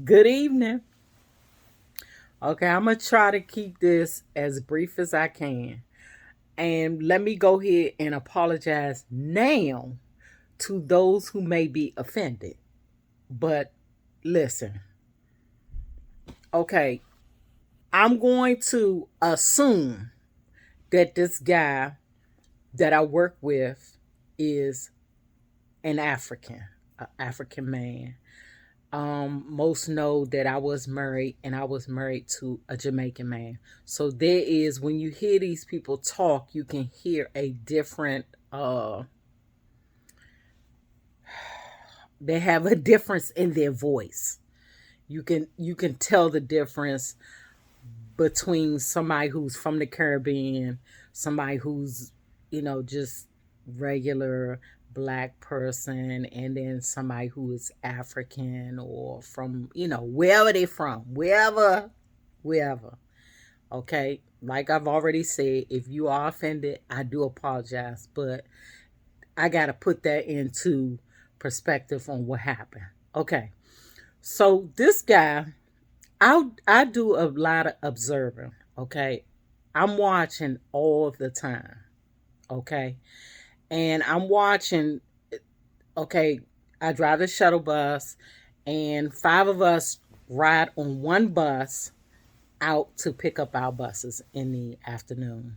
Good evening. Okay, I'm going to try to keep this as brief as I can. And let me go ahead and apologize now to those who may be offended. But listen, okay, I'm going to assume that this guy that I work with is an African man. Most know that I was married and I was married to a Jamaican man. So there is, when you hear these people talk, you can hear a different, they have a difference in their voice. You can tell the difference between somebody who's from the Caribbean, somebody who's, just regular black person, and then somebody who is African or from, wherever they from, wherever. Okay. Like I've already said, if you are offended, I do apologize, but I got to put that into perspective on what happened. Okay. So this guy, I do a lot of observing. Okay. I'm watching all the time. Okay. And I'm watching, okay, I drive the shuttle bus, and five of us ride on one bus out to pick up our buses in the afternoon.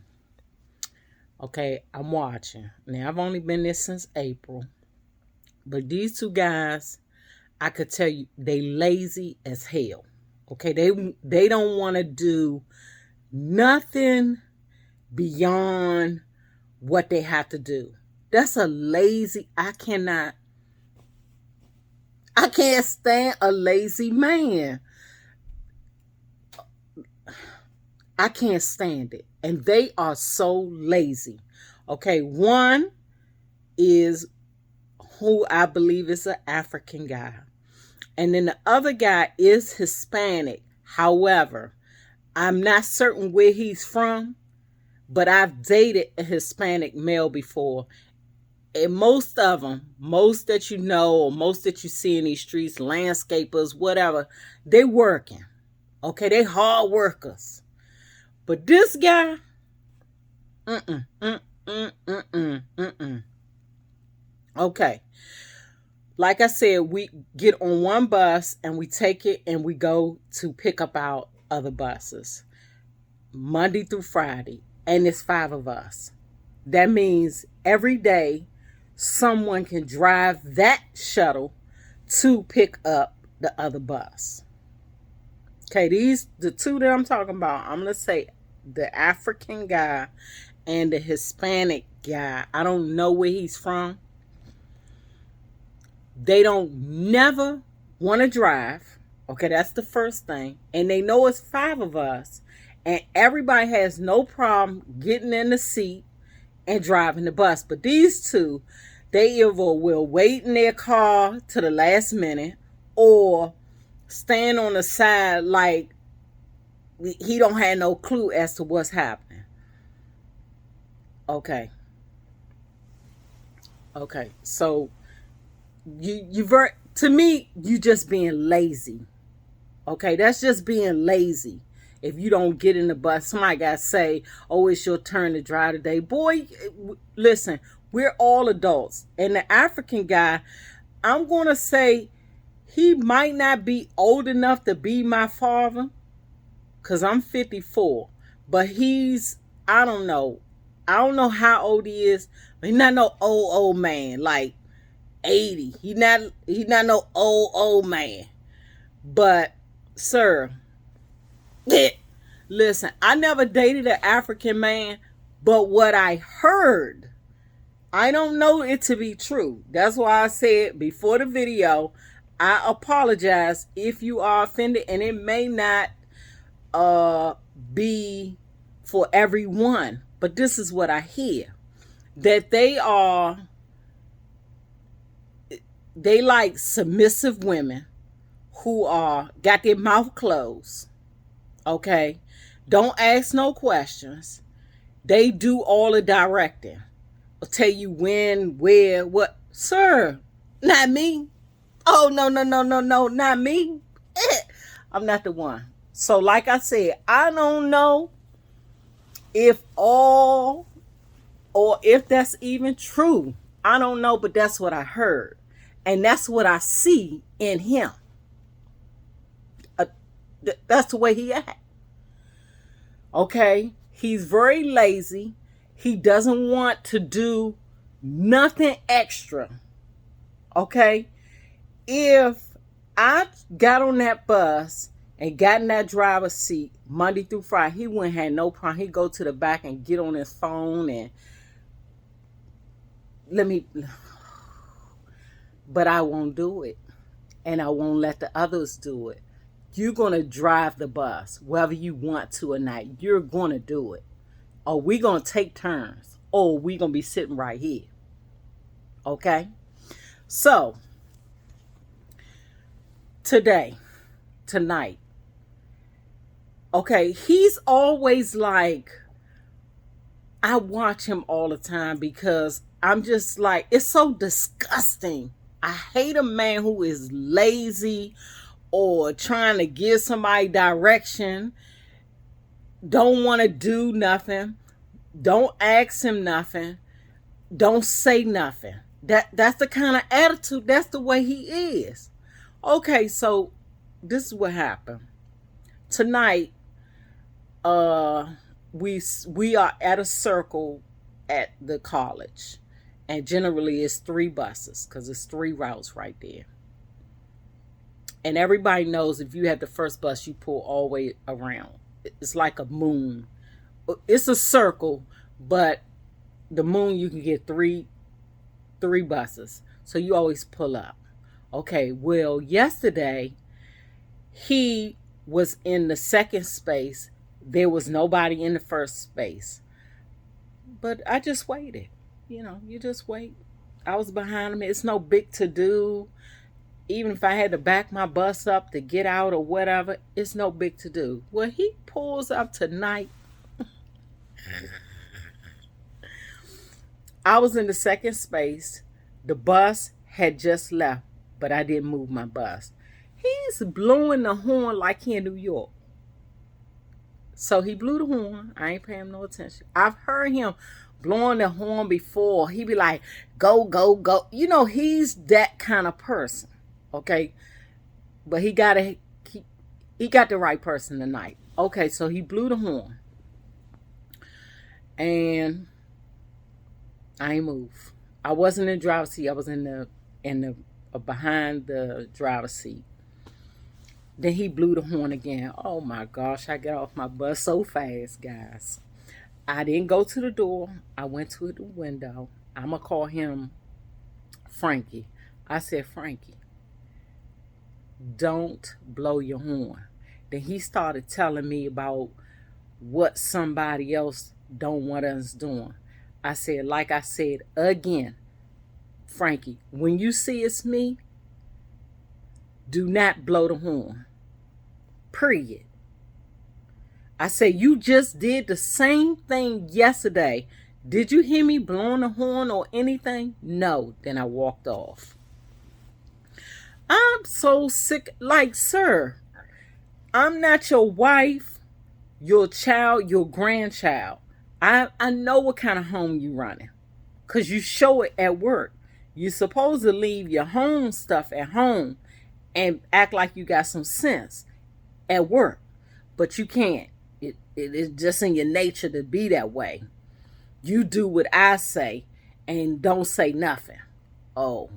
Okay, I'm watching. Now, I've only been there since April, but these two guys, I could tell you, they lazy as hell. Okay, they don't want to do nothing beyond what they have to do. That's a lazy, I can't stand a lazy man. I can't stand it. And they are so lazy. Okay, one is who I believe is an African guy. And then the other guy is Hispanic. However, I'm not certain where he's from, but I've dated a Hispanic male before. And most of them, most that you know, or most that you see in these streets, landscapers, whatever, they working. Okay, they hard workers. But this guy, mm-mm, mm-mm, mm-mm, mm-mm. Okay. Like I said, we get on one bus and we take it and we go to pick up our other buses. Monday through Friday. And it's five of us. That means every day someone can drive that shuttle to pick up the other bus. Okay, the two that I'm talking about, I'm going to say the African guy and the Hispanic guy. I don't know where he's from. They don't never want to drive. Okay, that's the first thing. And they know it's five of us. And everybody has no problem getting in the seat and driving the bus. But these two, they either will wait in their car to the last minute or stand on the side like he don't have no clue as to what's happening. Okay. Okay. So to me, you just being lazy. Okay, that's just being lazy. If you don't get in the bus, somebody got to say, oh, it's your turn to drive today. Boy, listen, we're all adults. And the African guy, I'm going to say he might not be old enough to be my father because I'm 54. But I don't know. I don't know how old he is. But he's not no old man, like 80. He's not no old man. But, sir, listen, I never dated an African man, but what I heard, I don't know it to be true. That's why I said before the video, I apologize if you are offended, and it may not be for everyone, but this is what I hear. That they like submissive women who got their mouth closed. Okay, don't ask no questions. They do all the directing. I'll tell you when, where, what. Sir, not me. Oh, no, no, no, no, no, not me. I'm not the one. So, like I said, I don't know if all or if that's even true. I don't know, but that's what I heard. And that's what I see in him. Uh, that's the way he acts. Okay? He's very lazy. He doesn't want to do nothing extra. Okay? If I got on that bus and got in that driver's seat Monday through Friday, he wouldn't have no problem. He'd go to the back and get on his phone and but I won't do it. And I won't let the others do it. You're going to drive the bus, whether you want to or not. You're going to do it. Or we're going to take turns. Or we're going to be sitting right here. Okay? So, tonight, okay, he's always like, I watch him all the time because I'm just like, it's so disgusting. I hate a man who is lazy or trying to give somebody direction, don't want to do nothing, don't ask him nothing, don't say nothing. That's the kind of attitude, that's the way he is. Okay, so this is what happened. Tonight, we are at a circle at the college. And generally it's 3 buses because it's 3 routes right there. And everybody knows if you have the first bus, you pull all the way around. It's like a moon. It's a circle, but the moon, you can get three buses. So you always pull up. Okay, well, yesterday, he was in the second space. There was nobody in the first space. But I just waited. You just wait. I was behind him. It's no big to do. Even if I had to back my bus up to get out or whatever, it's no big to do. Well, he pulls up tonight. I was in the second space. The bus had just left, but I didn't move my bus. He's blowing the horn like he in New York. So he blew the horn. I ain't paying him no attention. I've heard him blowing the horn before. He be like, go, go, go. He's that kind of person. Okay. But he got the right person tonight. Okay, so he blew the horn. And I ain't moved. I wasn't in the driver's seat. I was in the behind the driver's seat. Then he blew the horn again. Oh my gosh, I got off my bus so fast, guys. I didn't go to the door. I went to the window. I'm going to call him Frankie. I said, Frankie, don't blow your horn. Then he started telling me about what somebody else don't want us doing. I said, like I said again, Frankie, when you see it's me, do not blow the horn. Period. I said, you just did the same thing yesterday. Did you hear me blowing the horn or anything? No. Then I walked off. I'm so sick. Like, sir, I'm not your wife, your child, your grandchild. I know what kind of home you running. Because you show it at work. You're supposed to leave your home stuff at home and act like you got some sense at work. But you can't. It is just in your nature to be that way. You do what I say and don't say nothing. Oh,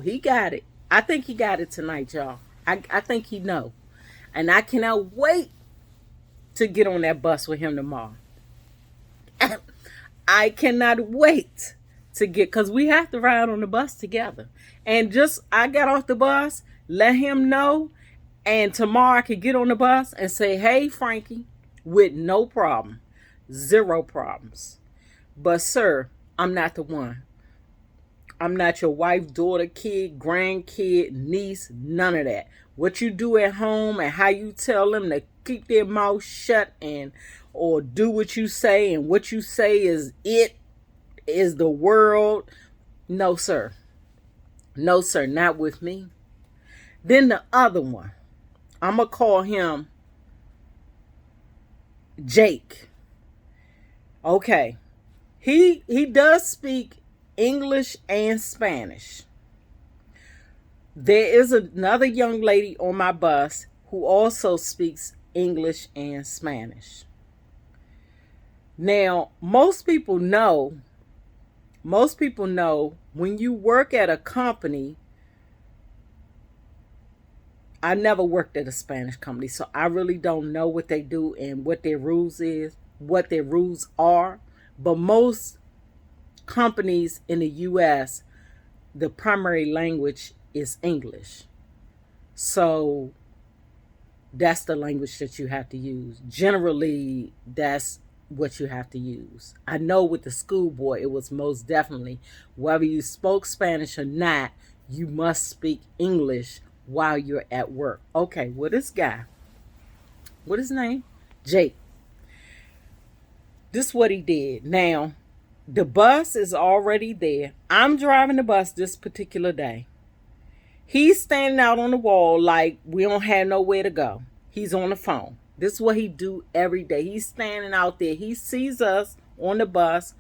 he got it. I think he got it tonight, y'all. I think he know. And I cannot wait to get on that bus with him tomorrow. I cannot wait to get, because we have to ride on the bus together. And I got off the bus, let him know, and tomorrow I could get on the bus and say, hey, Frankie, with no problem. 0 problems. But, sir, I'm not the one. I'm not your wife, daughter, kid, grandkid, niece, none of that. What you do at home and how you tell them to keep their mouth shut or do what you say, and what you say is the world. No, sir. No, sir, not with me. Then the other one, I'm going to call him Jake. Okay. He does speak English and Spanish. There is another young lady on my bus who also speaks English and Spanish. Now, most people know when you work at a company, I never worked at a Spanish company, so I really don't know what they do and what their rules are. But most companies in the US, the primary language is English. So that's the language that you have to use. Generally, that's what you have to use. I know with the school board, it was most definitely, whether you spoke Spanish or not, you must speak English while you're at work. Okay, well, this guy, what is his name? Jake. This is what he did. Now, the bus is already there. I'm driving the bus this particular day. He's standing out on the wall like we don't have nowhere to go. He's on the phone. This is what he do every day. He's standing out there. He sees us on the bus.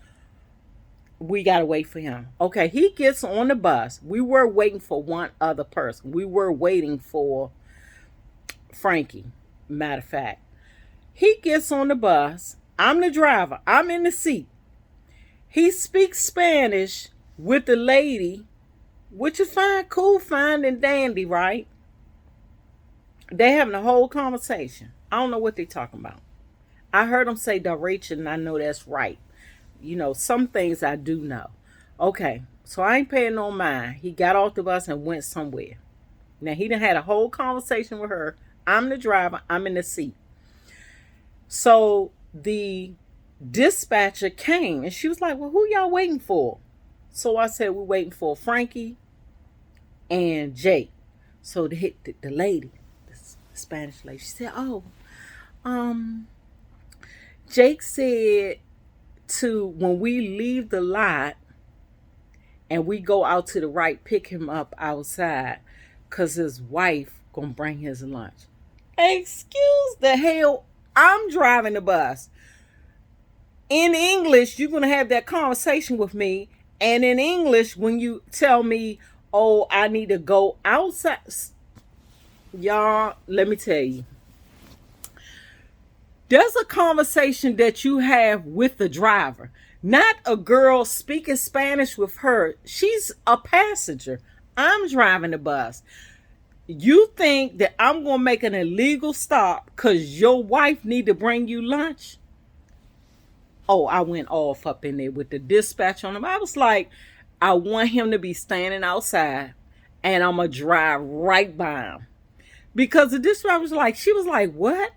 We got to wait for him. Okay, he gets on the bus. We were waiting for one other person. We were waiting for Frankie, matter of fact. He gets on the bus. I'm the driver. I'm in the seat. He speaks Spanish with the lady, which is fine, cool, fine, and dandy, right? They having a whole conversation. I don't know what they talking about. I heard them say direction, and I know that's right. You know, some things I do know. Okay, so I ain't paying no mind. He got off the bus and went somewhere. Now, he done had a whole conversation with her. I'm the driver. I'm in the seat. So the dispatcher came, and she was like, well, who y'all waiting for? So I said, we're waiting for Frankie and Jake. So the lady, the Spanish lady, she said, oh, Jake said when we leave the lot and we go out to the right, pick him up outside because his wife gonna bring his lunch. Excuse the hell, I'm driving the bus. In English, you're gonna have that conversation with me, and in English, when you tell me, oh, I need to go outside, y'all, let me tell you, there's a conversation that you have with the driver, not a girl speaking Spanish with her. She's a passenger. I'm driving the bus. You think that I'm going to make an illegal stop because your wife need to bring you lunch? Oh, I went off up in there with the dispatch on him. I was like, I want him to be standing outside and I'm going to drive right by him. Because the dispatch was like, she was like, what?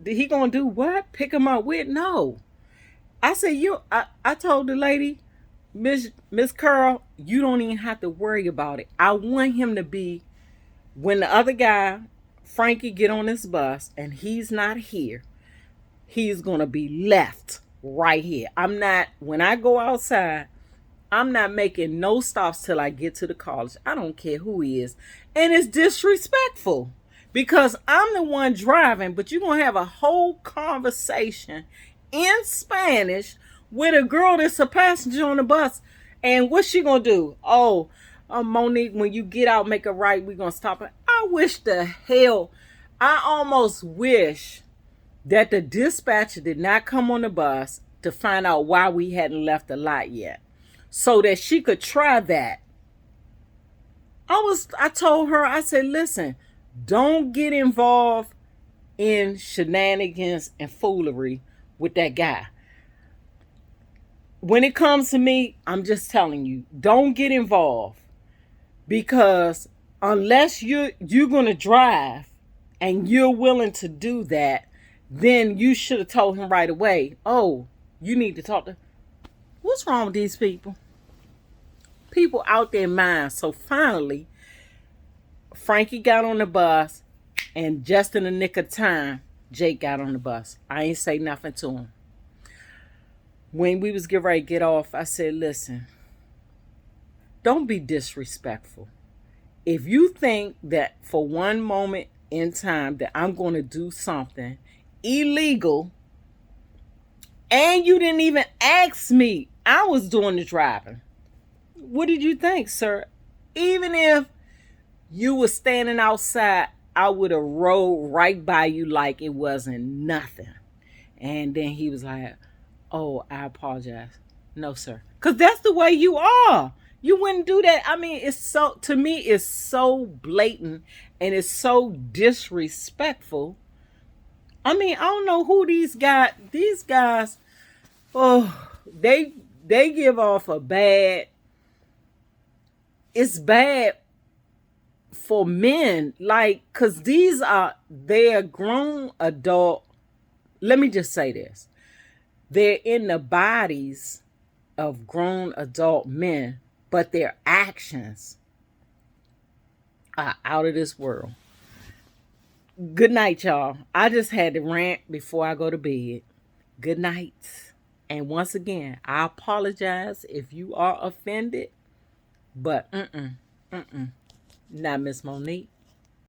He gonna do what? Pick him up with? No. I said, I told the lady, Miss Curl, you don't even have to worry about it. I want him to be, when the other guy, Frankie, get on this bus and he's not here, he's gonna be left right here. When I go outside, I'm not making no stops till I get to the college. I don't care who he is. And it's disrespectful. Because I'm the one driving, but you're going to have a whole conversation in Spanish with a girl that's a passenger on the bus. And what's she going to do? Oh, Monique, when you get out, make a right, we're going to stop it. I almost wish that the dispatcher did not come on the bus to find out why we hadn't left the lot yet. So that she could try that. I told her, I said, listen, don't get involved in shenanigans and foolery with that guy. When it comes to me, I'm just telling you, don't get involved. Because unless you're going to drive and you're willing to do that, then you should have told him right away, oh, you need to talk to... What's wrong with these people? People out their minds. So finally, Frankie got on the bus, and just in the nick of time, Jake got on the bus. I ain't say nothing to him. When we was getting ready to get off, I said, listen, don't be disrespectful. If you think that for one moment in time that I'm going to do something illegal and you didn't even ask me, I was doing the driving. What did you think, sir? Even if you were standing outside, I would have rolled right by you like it wasn't nothing. And then he was like, "Oh, I apologize." No, sir. Because that's the way you are. You wouldn't do that. I mean, it's so, to me, it's so blatant and it's so disrespectful. I mean, I don't know who these guys, oh, they give off a bad, it's bad for men, like, because they're grown adult. Let me just say this. They're in the bodies of grown adult men, but their actions are out of this world. Good night, y'all. I just had to rant before I go to bed. Good night. And once again, I apologize if you are offended, but not Miss Monique.